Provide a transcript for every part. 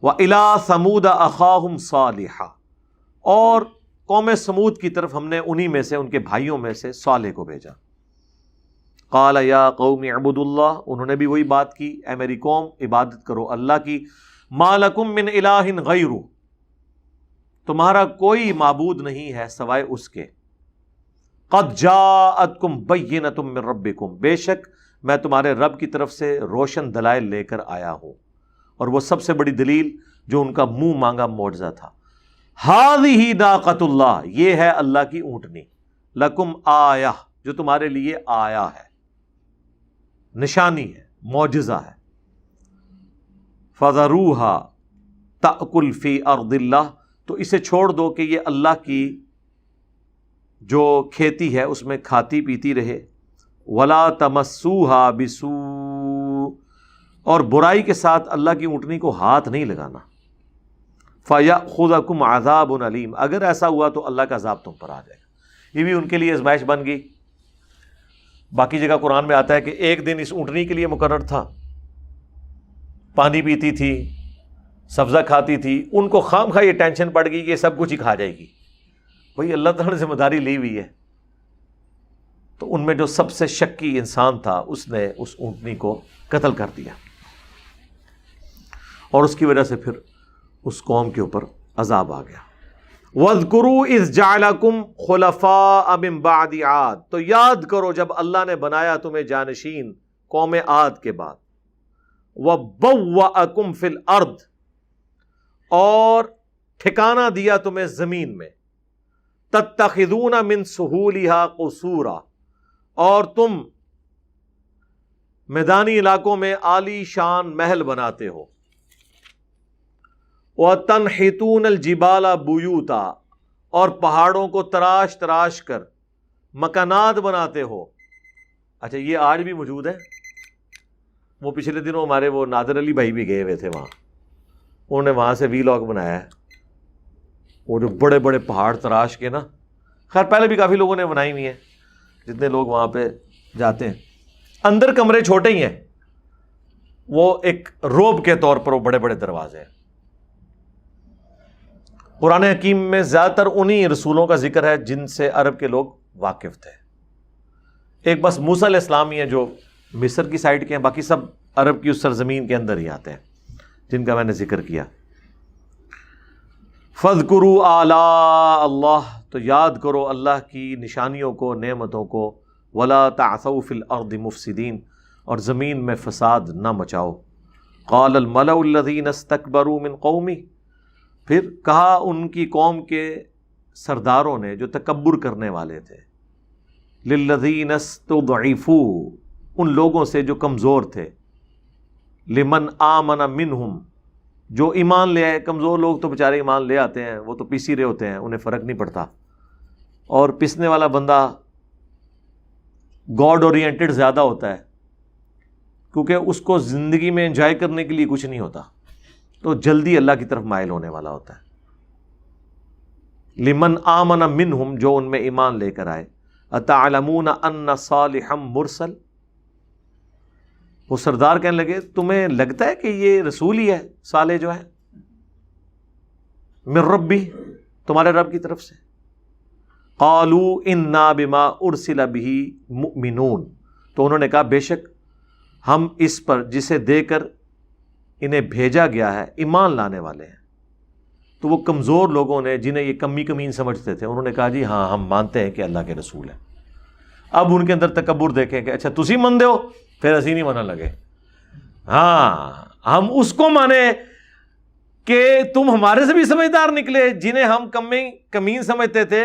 وَإِلَىٰ ثَمُودَ أَخَاهُمْ صَالِحًا، اور قوم سمود کی طرف ہم نے انہی میں سے، ان کے بھائیوں میں سے صالح کو بھیجا۔ قال یا قوم اعبدوا اللہ، انہوں نے بھی وہی بات کی، اے میری قوم عبادت کرو اللہ کی، ما لکم من الہ غیرہ، تمہارا کوئی معبود نہیں ہے سوائے اس کے، قد جاءتکم بینۃ من ربکم، بے شک میں تمہارے رب کی طرف سے روشن دلائل لے کر آیا ہوں، اور وہ سب سے بڑی دلیل جو ان کا منہ مانگا معجزہ تھا۔ ہذہ ناقۃ اللہ، یہ ہے اللہ کی اونٹنی، لکم آیہ، جو تمہارے لیے آیا ہے، نشانی ہے، معجزہ ہے۔ فذروھا تأکل فی ارض اللہ، تو اسے چھوڑ دو کہ یہ اللہ کی جو کھیتی ہے اس میں کھاتی پیتی رہے، ولا تمسوھا بسوء، اور برائی کے ساتھ اللہ کی اونٹنی کو ہاتھ نہیں لگانا، فَيَأْخُذَكُمْ عَذَابٌ علیم، اگر ایسا ہوا تو اللہ کا عذاب تم پر آ جائے گا۔ یہ بھی ان کے لیے آزمائش بن گئی۔ باقی جگہ قرآن میں آتا ہے کہ ایک دن اس اونٹنی کے لیے مقرر تھا، پانی پیتی تھی، سبزہ کھاتی تھی، ان کو خام خواہ یہ ٹینشن پڑ گئی کہ یہ سب کچھ ہی کھا جائے گی۔ بھئی اللہ تعالیٰ نے ذمہ داری لی ہوئی ہے، تو ان میں جو سب سے شکی انسان تھا اس نے اس اونٹنی کو قتل کر دیا، اور اس کی وجہ سے پھر اس قوم کے اوپر عذاب آ گیا۔ وَاذْكُرُوا إِذْ جَعَلَكُمْ خُلَفَاءَ مِن بَعْدِ عَاد، تو یاد کرو جب اللہ نے بنایا تمہیں جانشین قوم عاد کے بعد، وَبَوَّأَكُمْ فِي الْأَرْضِ، اور ٹھکانہ دیا تمہیں زمین میں، تَتَّخِذُونَ مِن سُهُولِهَا قُصُورًا، اور تم میدانی علاقوں میں عالی شان محل بناتے ہو، وَتَنْحِتُونَ الْجِبَالَ بُيُوتًا، اور پہاڑوں کو تراش تراش کر مکانات بناتے ہو۔ اچھا یہ آج بھی موجود ہے، وہ پچھلے دنوں ہمارے وہ نادر علی بھائی بھی گئے ہوئے تھے وہاں، انہوں نے وہاں سے ویلاگ بنایا ہے، وہ جو بڑے بڑے پہاڑ تراش کے نا، خیر پہلے بھی کافی لوگوں نے بنائی ہوئی ہیں، جتنے لوگ وہاں پہ جاتے ہیں، اندر کمرے چھوٹے ہی ہیں، وہ ایک روب کے طور پر وہ بڑے بڑے دروازے ہیں۔ قرآن حکیم میں زیادہ تر انہی رسولوں کا ذکر ہے جن سے عرب کے لوگ واقف تھے، ایک بس موسیٰ علیہ السلام ہی ہیں جو مصر کی سائڈ کے ہیں، باقی سب عرب کی اس سرزمین کے اندر ہی آتے ہیں جن کا میں نے ذکر کیا۔ فَاذْكُرُوا آلَاءَ اللَّهِ، تو یاد کرو اللہ کی نشانیوں کو، نعمتوں کو، وَلَا تَعْثَوْا فِي الْأَرْضِ مُفْسِدِينَ، اور زمین میں فساد نہ مچاؤ۔ قَالَ الْمَلَأُ الَّذِينَ اسْتَكْبَرُوا مِنْ قَوْمِهِ، پھر کہا ان کی قوم کے سرداروں نے جو تکبر کرنے والے تھے، لِلَّذِينَ اسْتُضْعِفُوا، ان لوگوں سے جو کمزور تھے، لِمَنْ آمَنَ مِنْهُمْ، جو ایمان لے آئے، کمزور لوگ تو بیچارے ایمان لے آتے ہیں، وہ تو پیسی رہے ہوتے ہیں، انہیں فرق نہیں پڑتا، اور پسنے والا بندہ گاڈ اورینٹڈ زیادہ ہوتا ہے، کیونکہ اس کو زندگی میں انجوائے کرنے کے لیے کچھ نہیں ہوتا، تو جلدی اللہ کی طرف مائل ہونے والا ہوتا ہے۔ لمن آمن منہم، جو ان میں ایمان لے کر آئے۔ اتعلمون ان صالحا مرسل، وہ سردار کہنے لگے تمہیں لگتا ہے کہ یہ رسول ہی ہے صالح جو ہے، من ربی، تمہارے رب کی طرف سے۔ قالوا انا بما ارسل به مؤمنون، تو انہوں نے کہا بے شک ہم اس پر جسے دے کر انہیں بھیجا گیا ہے ایمان لانے والے ہیں۔ تو وہ کمزور لوگوں نے جنہیں یہ کمی کمین سمجھتے تھے، انہوں نے کہا جی ہاں ہم مانتے ہیں کہ اللہ کے رسول ہیں۔ اب ان کے اندر تکبر دیکھیں کہ اچھا تسی مانتے ہو، پھر اسی نہیں ماننے لگے، ہاں ہم اس کو مانے کہ تم ہمارے سے بھی سمجھدار نکلے جنہیں ہم کمین سمجھتے تھے۔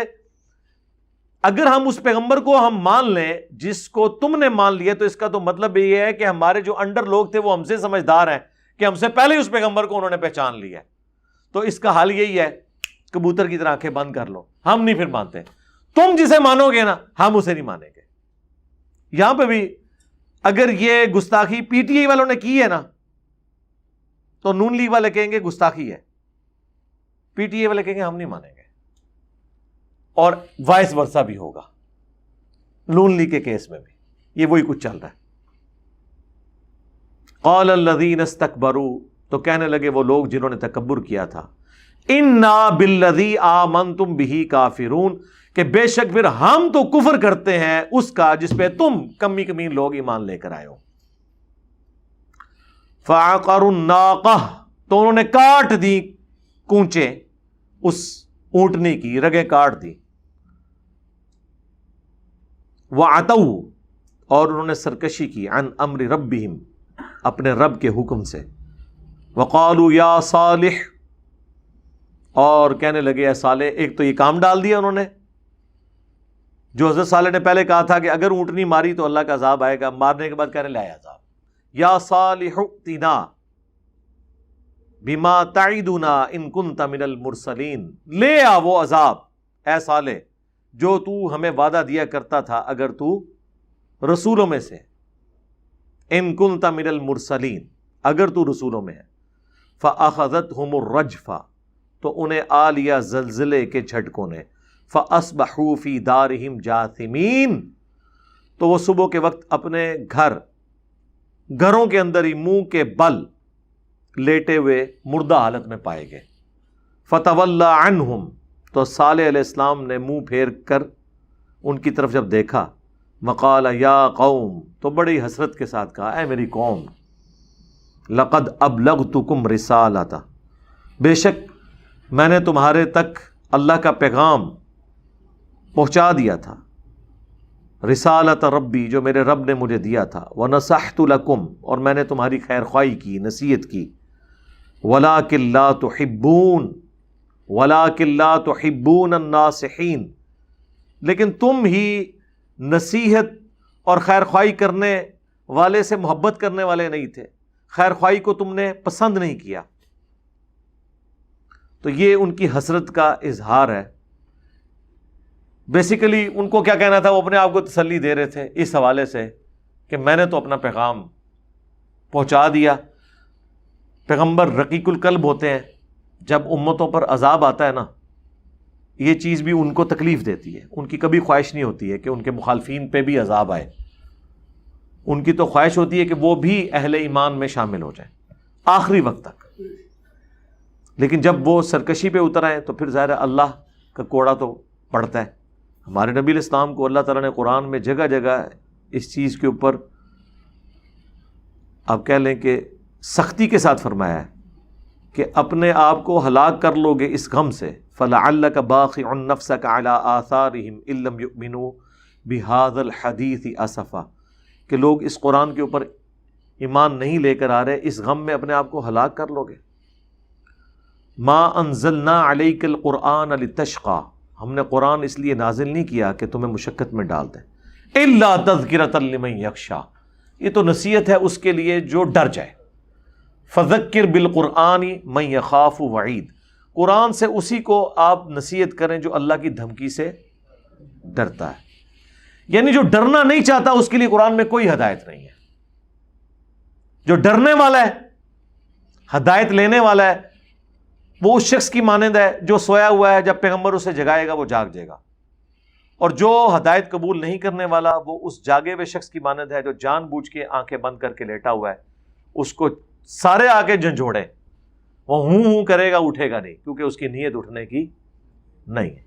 اگر ہم اس پیغمبر کو ہم مان لیں جس کو تم نے مان لیا، تو اس کا تو مطلب یہ ہے کہ ہمارے جو انڈر لوگ تھے وہ ہم سے سمجھدار ہیں کہ ہم سے پہلے اس پیغمبر کو انہوں نے پہچان لیا۔ تو اس کا حل یہی ہے، کبوتر کی طرح آنکھیں بند کر لو، ہم نہیں پھر مانتے، تم جسے مانو گے نا ہم اسے نہیں مانیں گے۔ یہاں پہ بھی اگر یہ گستاخی پی ٹی آئی والوں نے کی ہے نا، تو نون لیگ والے کہیں گے گستاخی ہے، پی ٹی آئی والے کہیں گے ہم نہیں مانیں گے، اور وائس ورثہ بھی ہوگا نون لیگ کے کیس میں بھی، یہ وہی کچھ چل رہا ہے۔ قال الذین استکبروا، تو کہنے لگے وہ لوگ جنہوں نے تکبر کیا تھا، انا بالذی آمنتم بہ کافرون، کہ بے شک پھر ہم تو کفر کرتے ہیں اس کا جس پہ تم کمی کمین لوگ ایمان لے کر آئے ہو۔ فعقروا الناقہ، تو انہوں نے کاٹ دی کونچے اس اونٹنی کی، رگیں کاٹ دی۔ وعتوا، اور انہوں نے سرکشی کی، عن امر ربہم، اپنے رب کے حکم سے۔ وقالوا یا صالح، اور کہنے لگے اے صالح، ایک تو یہ کام ڈال دیا انہوں نے جو حضرت صالح نے پہلے کہا تھا کہ اگر اونٹنی ماری تو اللہ کا عذاب آئے گا، مارنے کے بعد کہنے لائے عذاب۔ یا صالح ائتنا بما تعدنا ان کنت من المرسلین، لے آ وہ عذاب اے صالح جو تو ہمیں وعدہ دیا کرتا تھا اگر تو رسولوں میں سے، ان کنت من المرسلین، اگر تو رسولوں میں ہے۔ فاخذتهم الرجفہ، تو انہیں آ لیا زلزلے کے جھٹکوں نے۔ فاصبحوا فی دارہم جاثمین، تو وہ صبح کے وقت اپنے گھروں کے اندر ہی منہ کے بل لیٹے ہوئے مردہ حالت میں پائے گئے۔ فتولی عنہم، تو صالح علیہ السلام نے منہ پھیر کر ان کی طرف جب دیکھا، وقال یا قوم، تو بڑی حسرت کے ساتھ کہا اے میری قوم، لقد ابلغتکم رسالۃ، بے شک میں نے تمہارے تک اللہ کا پیغام پہنچا دیا تھا، رسالت ربی، جو میرے رب نے مجھے دیا تھا، ونصحت لکم، اور میں نے تمہاری خیر خواہی کی، نصیحت کی، ولکن لا تحبون الناصحین، لیکن تم ہی نصیحت اور خیر خواہی کرنے والے سے محبت کرنے والے نہیں تھے، خیر خواہی کو تم نے پسند نہیں کیا۔ تو یہ ان کی حسرت کا اظہار ہے۔ بیسیکلی ان کو کیا کہنا تھا، وہ اپنے آپ کو تسلی دے رہے تھے اس حوالے سے کہ میں نے تو اپنا پیغام پہنچا دیا۔ پیغمبر رقیق القلب ہوتے ہیں، جب امتوں پر عذاب آتا ہے نا، یہ چیز بھی ان کو تکلیف دیتی ہے، ان کی کبھی خواہش نہیں ہوتی ہے کہ ان کے مخالفین پہ بھی عذاب آئے، ان کی تو خواہش ہوتی ہے کہ وہ بھی اہل ایمان میں شامل ہو جائیں آخری وقت تک۔ لیکن جب وہ سرکشی پہ اتر آئے تو پھر ظاہر اللہ کا کوڑا تو پڑتا ہے۔ ہمارے نبی علیہ السلام کو اللہ تعالیٰ نے قرآن میں جگہ جگہ اس چیز کے اوپر آپ کہہ لیں کہ سختی کے ساتھ فرمایا ہے کہ اپنے آپ کو ہلاک کر لو گے اس غم سے، فَلَعَلَّكَ بَاخِعٌ نَفْسَكَ عَلَىٰ آثَارِهِمْ إِن لَّمْ يُؤْمِنُوا بِهَٰذَا الْحَدِيثِ أَسَفًا، کہ لوگ اس قرآن کے اوپر ایمان نہیں لے کر آ رہے، اس غم میں اپنے آپ کو ہلاک کر لو گے۔ مَا أَنزَلْنَا عَلَيْكَ الْقُرْآنَ لِتَشْقَىٰ، ہم نے قرآن اس لیے نازل نہیں کیا کہ تمہیں مشقت میں ڈال دیں، إِلَّا تَذْكِرَةً لِمَن يَخْشَىٰ، یہ تو نصیحت ہے اس کے لیے جو ڈر جائے۔ فذکر بالقرآن من یخاف وعید، قرآن سے اسی کو آپ نصیحت کریں جو اللہ کی دھمکی سے ڈرتا ہے، یعنی جو ڈرنا نہیں چاہتا اس کے لیے قرآن میں کوئی ہدایت نہیں ہے۔ جو ڈرنے والا ہے، ہدایت لینے والا ہے، وہ اس شخص کی مانند ہے جو سویا ہوا ہے، جب پیغمبر اسے جگائے گا وہ جاگ جائے گا، اور جو ہدایت قبول نہیں کرنے والا وہ اس جاگے ہوئے شخص کی مانند ہے جو جان بوجھ کے آنکھیں بند کر کے لیٹا ہوا ہے، اس کو سارے آگے جھنجھوڑے، وہ ہوں کرے گا، اٹھے گا نہیں، کیونکہ اس کی نیت اٹھنے کی نہیں ہے۔